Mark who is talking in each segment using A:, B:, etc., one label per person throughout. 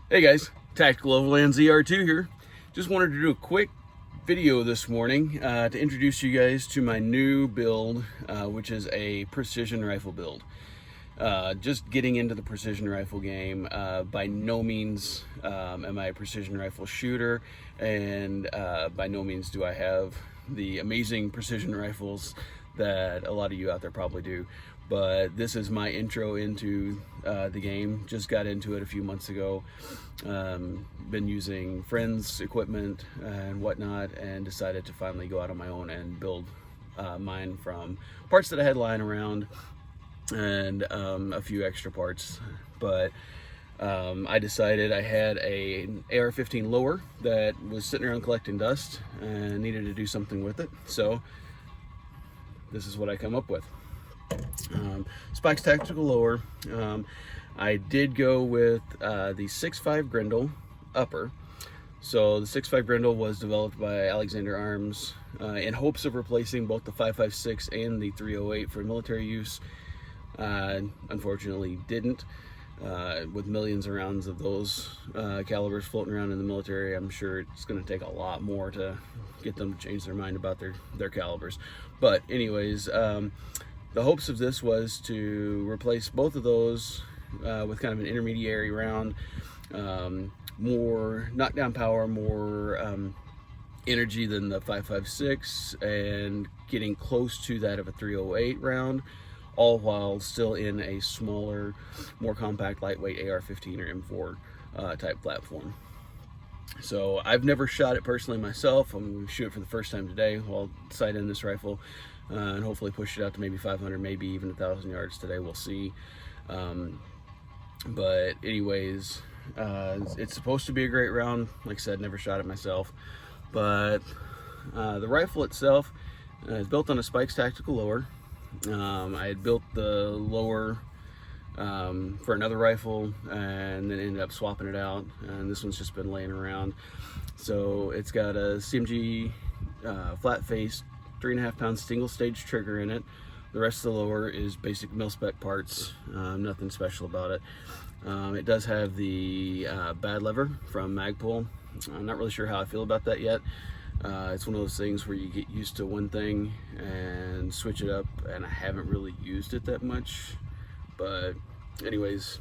A: Hey guys, Tactical Overland ZR2 here. Just wanted to do a quick video this morning to introduce you guys to my new build, which is a precision rifle build. Just getting into the precision rifle game. By no means am I a precision rifle shooter, and by no means do I have the amazing precision rifles that a lot of you out there probably do. But this is my intro into the game. Just got into it a few months ago. Been using friends' equipment and whatnot, and decided to finally go out on my own and build mine from parts that I had lying around and a few extra parts. But I decided I had an AR-15 lower that was sitting around collecting dust and needed to do something with it. So this is what I come up with. Spikes Tactical Lower. I did go with the 6.5 Grendel upper. So the 6.5 Grendel was developed by Alexander Arms in hopes of replacing both the 5.56 and the 308 for military use. Unfortunately didn't. With millions of rounds of those calibers floating around in the military, I'm sure it's going to take a lot more to get them to change their mind about their calibers. But anyways, the hopes of this was to replace both of those with kind of an intermediary round, more knockdown power, more energy than the 5.56, and getting close to that of a 308 round, all while still in a smaller, more compact, lightweight AR-15 or M4 type platform. So I've never shot it personally myself. I'm going to shoot it for the first time today while sight in this rifle, and hopefully push it out to maybe 500, maybe even 1,000 yards today. We'll see. But anyways, it's supposed to be a great round. Like I said, never shot it myself. But the rifle itself is built on a Spikes Tactical Lower. I had built the lower for another rifle and then ended up swapping it out, and this one's just been laying around. So it's got a CMG flat face 3.5 pound single stage trigger in it. The rest of the lower is basic mil-spec parts, nothing special about it. It does have the bad lever from Magpul. I'm not really sure how I feel about that yet. It's one of those things where you get used to one thing and switch it up, and I haven't really used it that much. But anyways,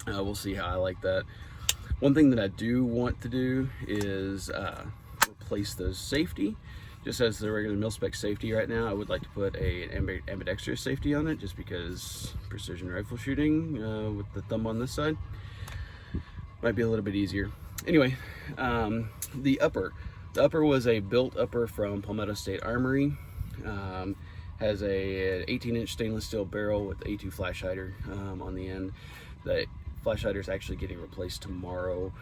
A: we'll see how I like that. One thing that I do want to do is replace the safety. Just as the regular mil-spec safety right now, I would like to put an ambidextrous safety on it, just because precision rifle shooting with the thumb on this side might be a little bit easier. Anyway, the upper was a built upper from Palmetto State Armory. Has a 18-inch stainless steel barrel with A2 flash hider on the end. The flash hider is actually getting replaced tomorrow.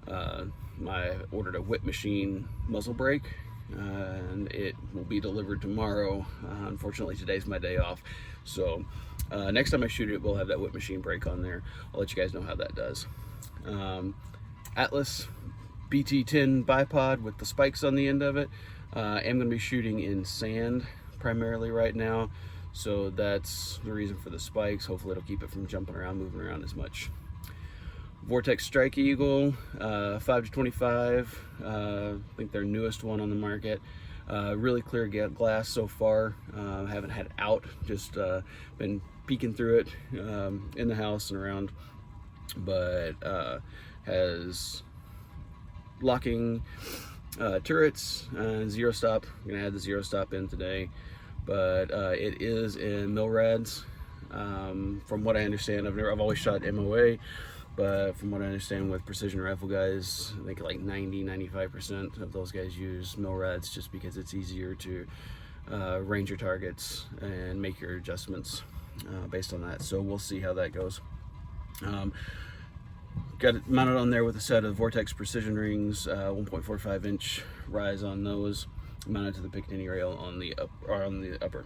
A: I ordered a whip machine muzzle brake, and it will be delivered tomorrow. Unfortunately, today's my day off, so next time I shoot it, we'll have that whip machine brake on there. I'll let you guys know how that does. Atlas BT10 bipod with the spikes on the end of it. I'm going to be shooting in sand primarily right now, so that's the reason for the spikes. Hopefully it'll keep it from jumping around, moving around as much. Vortex Strike Eagle 5-25, I think their newest one on the market. Really clear glass so far. Haven't had it out, just been peeking through it in the house and around. But has locking turrets and zero stop. I'm gonna add the zero stop in today, but it is in mil rads. From what I understand, I've always shot MOA, but from what I understand with precision rifle guys, I think like 90-95% of those guys use mil rads, just because it's easier to range your targets and make your adjustments based on that. So we'll see how that goes. Got it mounted on there with a set of Vortex precision rings, 1.45 inch rise on those, mounted to the Picatinny rail on the upper.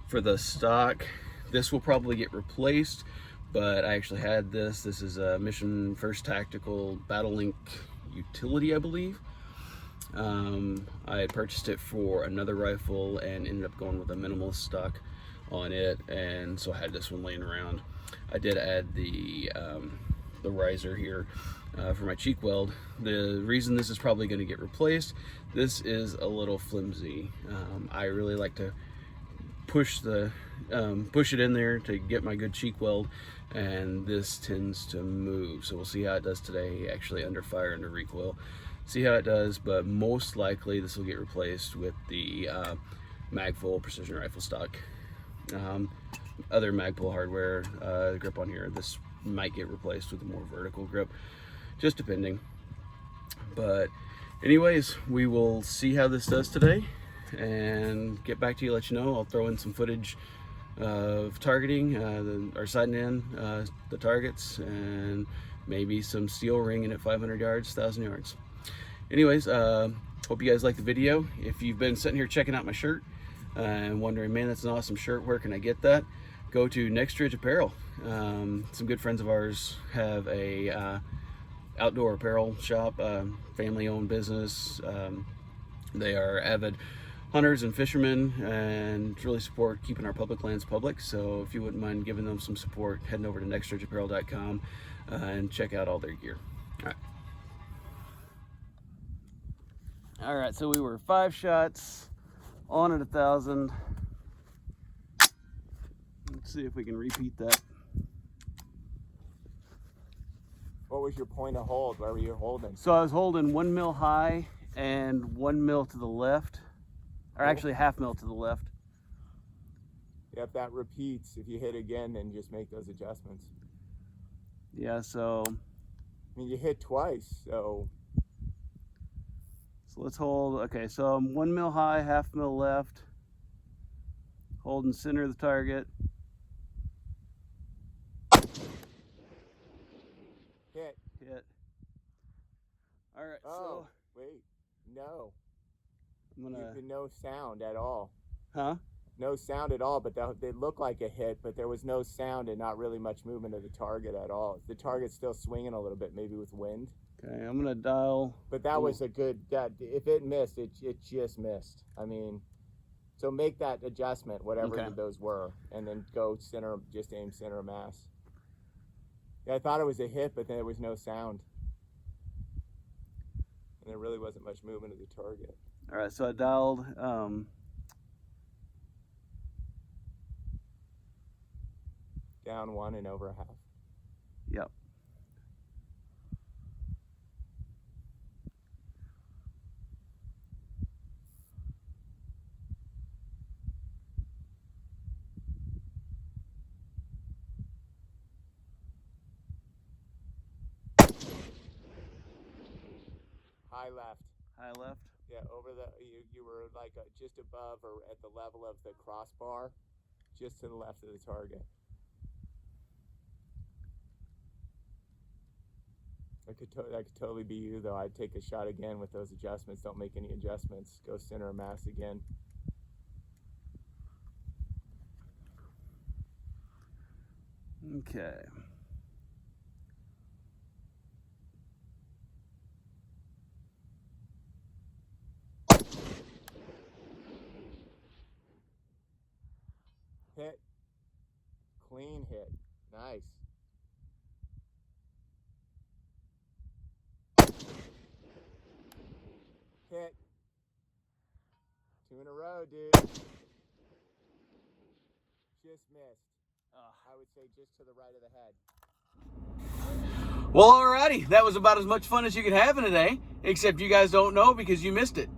A: For the stock, this will probably get replaced, but I actually had this. This is a Mission First Tactical Battle Link utility, I believe. I had purchased it for another rifle and ended up going with a minimalist stock on it, and so I had this one laying around. I did add the the riser here for my cheek weld. The reason this is probably going to get replaced, this is a little flimsy. I really like to push it in there to get my good cheek weld, and this tends to move. So we'll see how it does today, actually under fire, under recoil. See how it does, but most likely this will get replaced with the Magpul Precision Rifle stock. Other Magpul hardware grip on here, this might get replaced with a more vertical grip, just depending. But anyways, we will see how this does today and get back to you, let you know. I'll throw in some footage of targeting, or sighting in the targets, and maybe some steel ringing at 500 yards, 1,000 yards. Anyways, hope you guys like the video. If you've been sitting here checking out my shirt and wondering, man, that's an awesome shirt, where can I get that? Go to Next Ridge Apparel. Some good friends of ours have a outdoor apparel shop, family-owned business. They are avid hunters and fishermen and really support keeping our public lands public. So if you wouldn't mind giving them some support, heading over to nextridgeapparel.com and check out all their gear. All right, so we were 5 shots on at 1,000. Let's see if we can repeat that.
B: What was your point of hold? Where were you holding?
A: So I was holding 1 mil high and 1 mil to the left, or actually half mil to the left.
B: Yeah, if that repeats, if you hit again, then just make those adjustments.
A: Yeah, so.
B: I mean, you hit twice, so.
A: So let's hold, okay, so I'm 1 mil high, half mil left, holding center of the target. Hit. All right,
B: so. Wait, no.
A: I'm gonna.
B: No sound at all.
A: Huh?
B: No sound at all, but they looked like a hit, but there was no sound and not really much movement of the target at all. The target's still swinging a little bit, maybe with wind.
A: Okay, I'm gonna dial.
B: But that was a good, if it missed, it just missed. I mean, so make that adjustment, whatever those were, and then go center, just aim center of mass. Yeah, I thought it was a hit, but then there was no sound. And there really wasn't much movement of the target.
A: All right, so I dialed
B: down 1 and over a half.
A: Yep.
B: High left.
A: High left?
B: Yeah, over the, you were like just above or at the level of the crossbar, just to the left of the target. That could totally be you, though. I'd take a shot again with those adjustments. Don't make any adjustments. Go center of mass again.
A: Okay.
B: Hit. Clean hit. Nice. Hit. 2 in a row, dude. Just missed. I would say just to the right of the head.
A: Well, alrighty. That was about as much fun as you could have in a day, except you guys don't know because you missed it.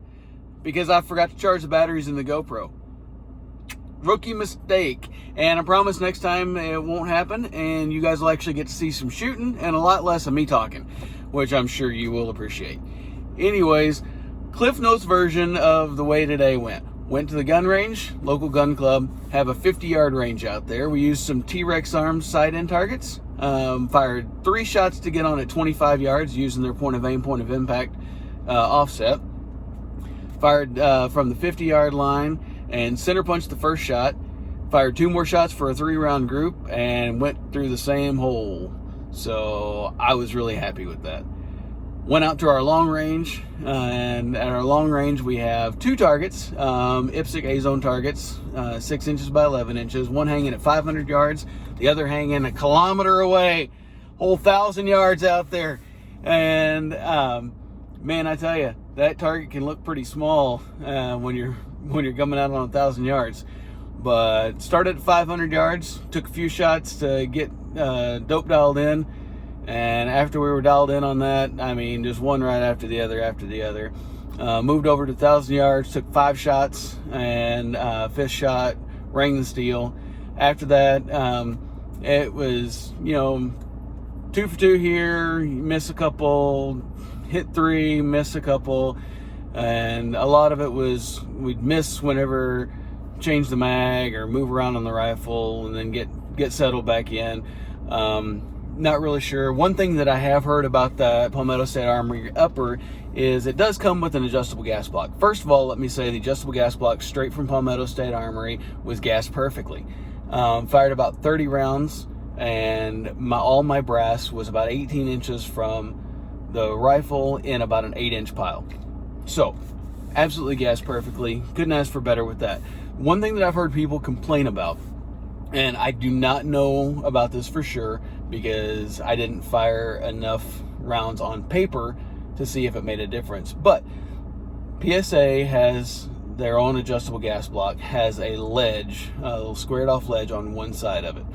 A: Because I forgot to charge the batteries in the GoPro. Rookie mistake. And I promise next time it won't happen, and you guys will actually get to see some shooting and a lot less of me talking, which I'm sure you will appreciate. Anyways, Cliff Notes version of the way today went. Went to the gun range, local gun club, have a 50-yard range out there. We used some T-Rex Arms sight-in targets. Fired 3 shots to get on at 25 yards using their point of aim, point of impact offset. Fired from the 50-yard line and center punched the first shot. Fired 2 more shots for a 3-round group and went through the same hole. So I was really happy with that. Went out to our long range, and at our long range we have 2 targets, IPSC A-zone targets, 6 inches by 11 inches, one hanging at 500 yards, the other hanging a kilometer away, whole 1,000 yards out there. And man, I tell you, that target can look pretty small when you're coming out on 1,000 yards. But started at 500 yards, took a few shots to get dope dialed in, and after we were dialed in on that, I mean, just one right after the other. Moved over to 1,000 yards, took 5 shots, and fifth shot rang the steel. After that, it was, 2 for 2 here, miss a couple, hit 3, miss a couple, and a lot of it was we'd miss whenever change the mag or move around on the rifle and then get settled back in. Not really sure. One thing that I have heard about the Palmetto State Armory upper is it does come with an adjustable gas block. First of all, let me say the adjustable gas block straight from Palmetto State Armory was gassed perfectly. Fired about 30 rounds, and all my brass was about 18 inches from the rifle in about an 8-inch pile. So absolutely gassed perfectly. Couldn't ask for better with that. One thing that I've heard people complain about, and I do not know about this for sure because I didn't fire enough rounds on paper to see if it made a difference, but PSA has their own adjustable gas block, has a ledge, a little squared off ledge on one side of it,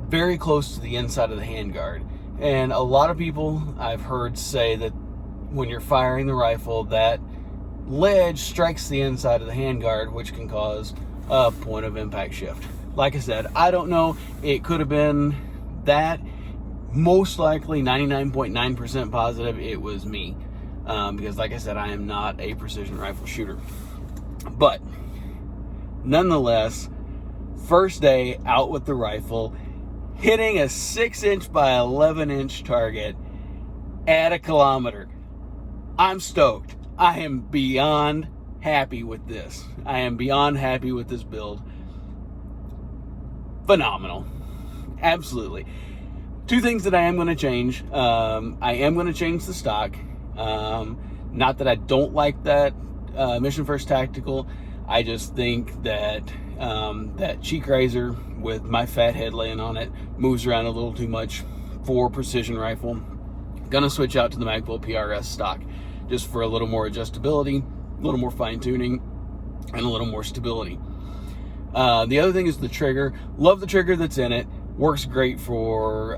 A: very close to the inside of the handguard. And a lot of people I've heard say that when you're firing the rifle, that ledge strikes the inside of the handguard, which can cause a point of impact shift. Like I said, I don't know. It could have been that. Most likely 99.9% positive it was me, because like I said, I am not a precision rifle shooter. But nonetheless, first day out with the rifle, hitting a 6-inch by 11-inch target at a kilometer. I'm stoked. I am beyond happy with this. I am beyond happy with this build. Phenomenal. Absolutely. 2 things that I am going to change. I am going to change the stock. Not that I don't like that Mission First Tactical. I just think that that cheek riser with my fat head laying on it moves around a little too much for precision rifle. Gonna switch out to the Magpul PRS stock just for a little more adjustability, a little more fine tuning, and a little more stability. The other thing is the trigger. Love the trigger that's in it. Works great for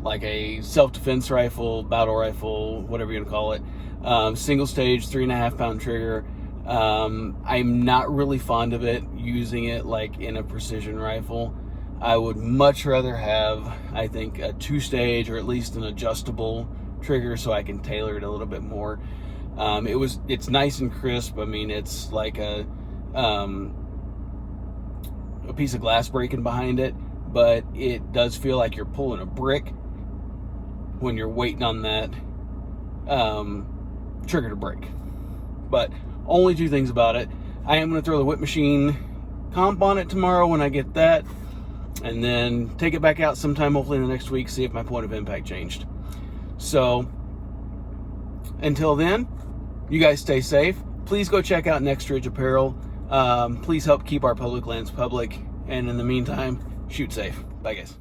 A: like a self-defense rifle, battle rifle, whatever you're gonna call it. Single stage, 3.5 pound trigger. I'm not really fond of it, using it like in a precision rifle. I would much rather have, I think, a 2-stage or at least an adjustable trigger so I can tailor it a little bit more. It's nice and crisp. I mean, it's like a piece of glass breaking behind it, but it does feel like you're pulling a brick when you're waiting on that trigger to break. But only 2 things about it. I am going to throw the whip machine comp on it tomorrow when I get that, and then take it back out sometime, hopefully in the next week, see if my point of impact changed. So until then, you guys stay safe. Please go check out Next Ridge Apparel. Please help keep our public lands public, and in the meantime, shoot safe. Bye guys.